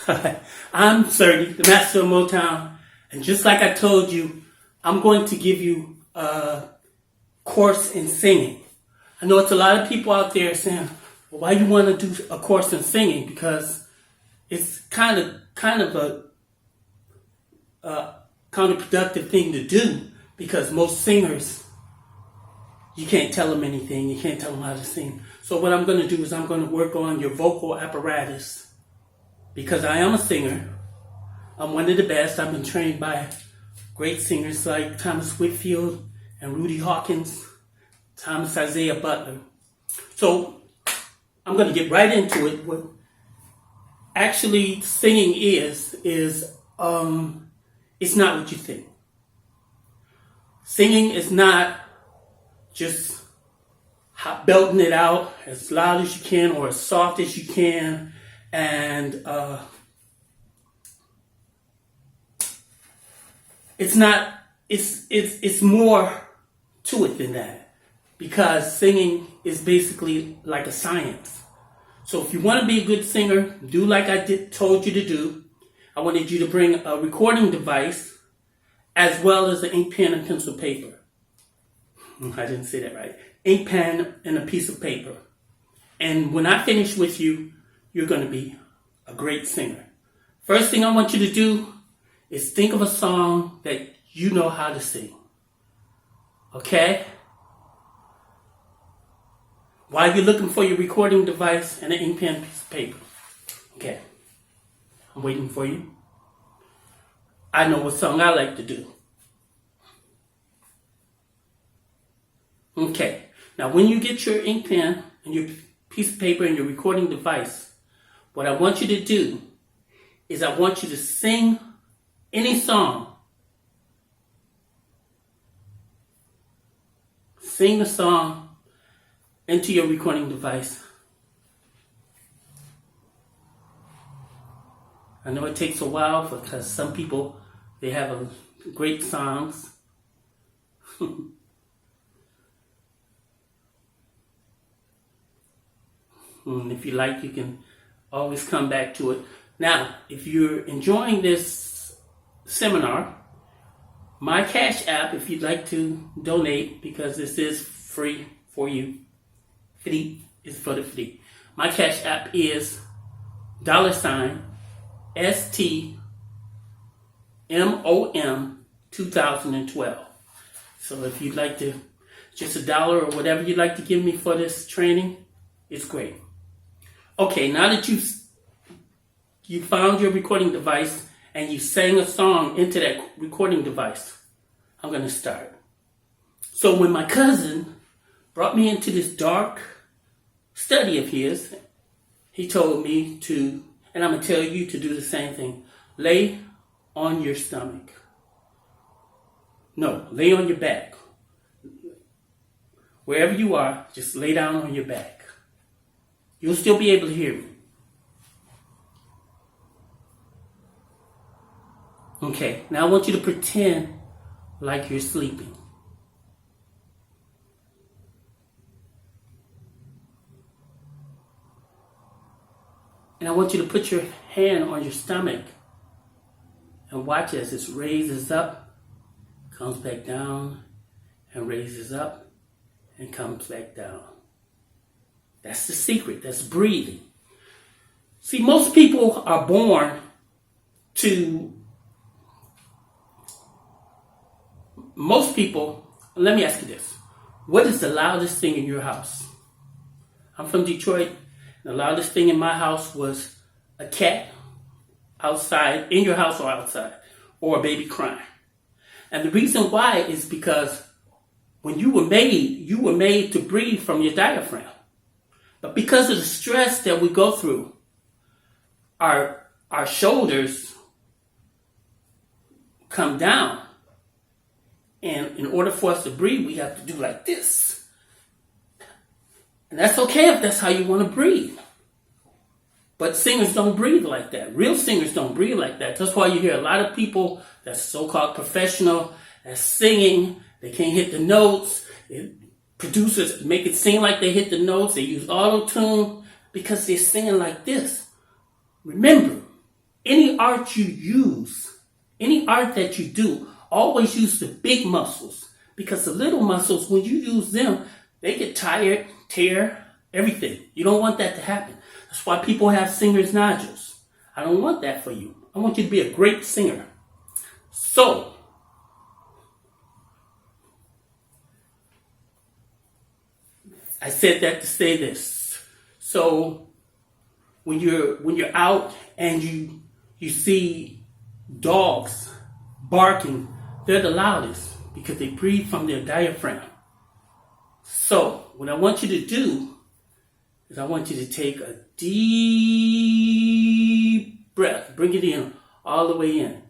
I'm Serdy, the master of Motown, and just like I told you, I'm going to give you a course in singing. I know it's a lot of people out there saying, well, why you want to do a course in singing? Because it's kind of a counterproductive thing to do, because most singers, you can't tell them anything. You can't tell them how to sing. So what I'm going to do is I'm going to work on your vocal apparatus. Because I am a singer, I'm one of the best. I've been trained by great singers like Thomas Whitfield and Rudy Hawkins, Thomas Isaiah Butler. So I'm going to get right into it. What actually singing is it's not what you think. Singing is not just belting it out as loud as you can or as soft as you can. And it's more to it than that, because singing is basically like a science. So if you want to be a good singer, do like I told you to do. I wanted you to bring a recording device as well as an ink pen and pencil paper. I didn't say that right. Ink pen and a piece of paper. And when I finish with you, you're going to be a great singer. First thing I want you to do is think of a song that you know how to sing. Okay? While you're looking for your recording device and an ink pen piece of paper. Okay. I'm waiting for you. I know what song I like to do. Okay. Now when you get your ink pen and your piece of paper and your recording device, what I want you to do is I want you to sing any song. Sing the song into your recording device. I know it takes a while because some people, they have great songs. And if you like, you can always come back to it. Now, if you're enjoying this seminar, my Cash App, if you'd like to donate, because this is free for you. Free is for the free. My Cash App is $STMOM 2012. So if you'd like to, just $1 or whatever you'd like to give me for this training, it's great. Okay, now that you found your recording device and you sang a song into that recording device, I'm going to start. So when my cousin brought me into this dark study of his, he told me to, and I'm going to tell you to do the same thing, lay on your stomach. No, lay on your back. Wherever you are, just lay down on your back. You'll still be able to hear me. Okay, now I want you to pretend like you're sleeping. And I want you to put your hand on your stomach and watch as it raises up, comes back down, and raises up, and comes back down. That's the secret. That's breathing. See, most people are born to... Most people... Let me ask you this. What is the loudest thing in your house? I'm from Detroit. The loudest thing in my house was a cat outside, in your house or outside, or a baby crying. And the reason why is because when you were made to breathe from your diaphragm. But because of the stress that we go through, our shoulders come down. And in order for us to breathe, we have to do like this. And that's okay if that's how you want to breathe. But singers don't breathe like that. Real singers don't breathe like that. That's why you hear a lot of people that's so-called professional, that's singing, they can't hit the notes. Producers make it seem like they hit the notes. They use auto-tune because they're singing like this. Remember, any art you use, any art that you do, always use the big muscles. Because the little muscles, when you use them, they get tired, tear, everything. You don't want that to happen. That's why people have singer's nodules. I don't want that for you. I want you to be a great singer. So, I said that to say this. So, when you're out and you see dogs barking, they're the loudest because they breathe from their diaphragm. So, what I want you to do is I want you to take a deep breath. Bring it in, all the way in.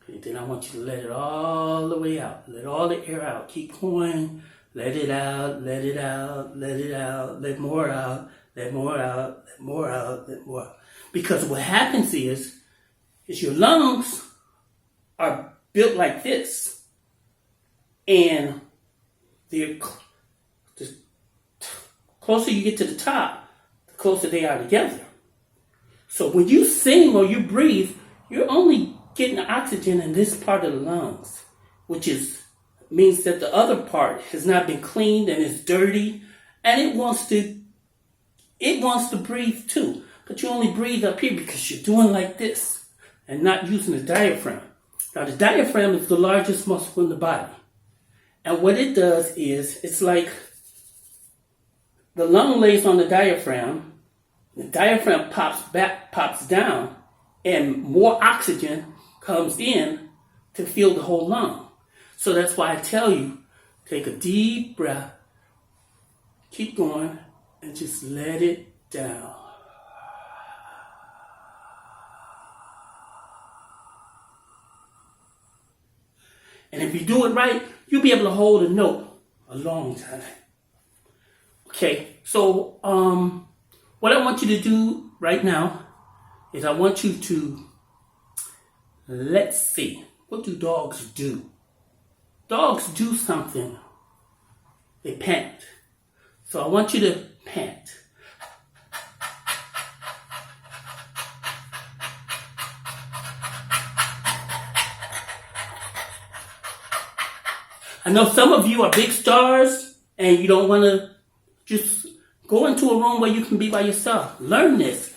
Okay, then I want you to let it all the way out. Let all the air out. Keep going. Let it out, let it out, let it out, let more out, let more out, let more out, let more out. Because what happens is your lungs are built like this. And the closer you get to the top, the closer they are together. So when you sing or you breathe, you're only getting the oxygen in this part of the lungs, which means that the other part has not been cleaned and is dirty, and it wants to breathe too. But you only breathe up here because you're doing like this and not using the diaphragm. Now the diaphragm is the largest muscle in the body. And what it does is, it's like the lung lays on the diaphragm pops down, and more oxygen comes in to fill the whole lung. So that's why I tell you, take a deep breath, keep going, and just let it down. And if you do it right, you'll be able to hold a note a long time. Okay, so what I want you to do right now is I want you to, let's see, what do dogs do? Dogs do something. They pant. So I want you to pant. I know some of you are big stars and you don't want to just go into a room where you can be by yourself. Learn this.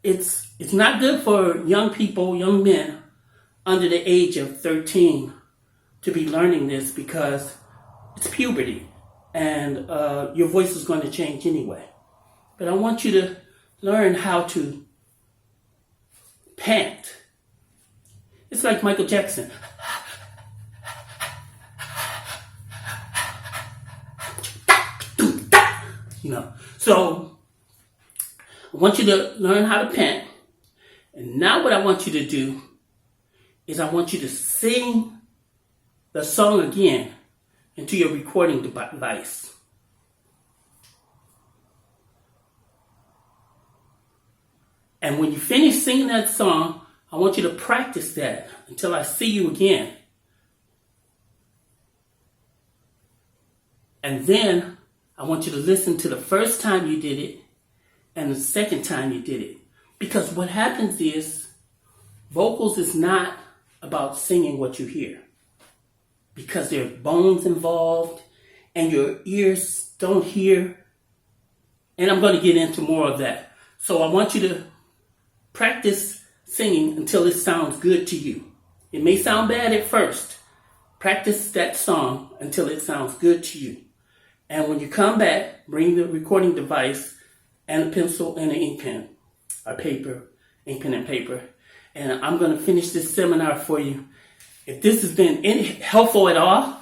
It's not good for young people, young men under the age of 13 to be learning this, because it's puberty and your voice is going to change anyway. But I want you to learn how to pant. It's like Michael Jackson. So I want you to learn how to pant. And now what I want you to do is I want you to sing the song again into your recording device. And when you finish singing that song, I want you to practice that until I see you again. And then I want you to listen to the first time you did it and the second time you did it. Because what happens is, vocals is not about singing what you hear. Because there are bones involved and your ears don't hear. And I'm going to get into more of that. So I want you to practice singing until it sounds good to you. It may sound bad at first. Practice that song until it sounds good to you. And when you come back, bring the recording device and a pencil and an ink pen, or paper, ink pen and paper. And I'm going to finish this seminar for you. If this has been helpful at all,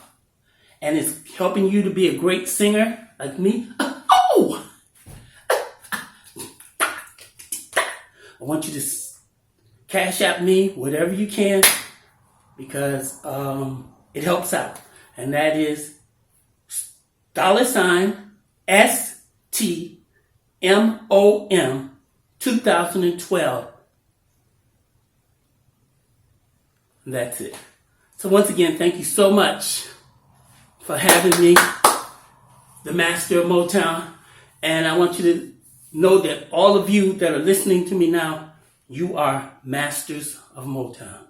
and it's helping you to be a great singer like me, I want you to cash out me whatever you can, because it helps out. And that is $STMOM 2012. And that's it. So once again, thank you so much for having me, the master of Motown. And I want you to know that all of you that are listening to me now, you are masters of Motown.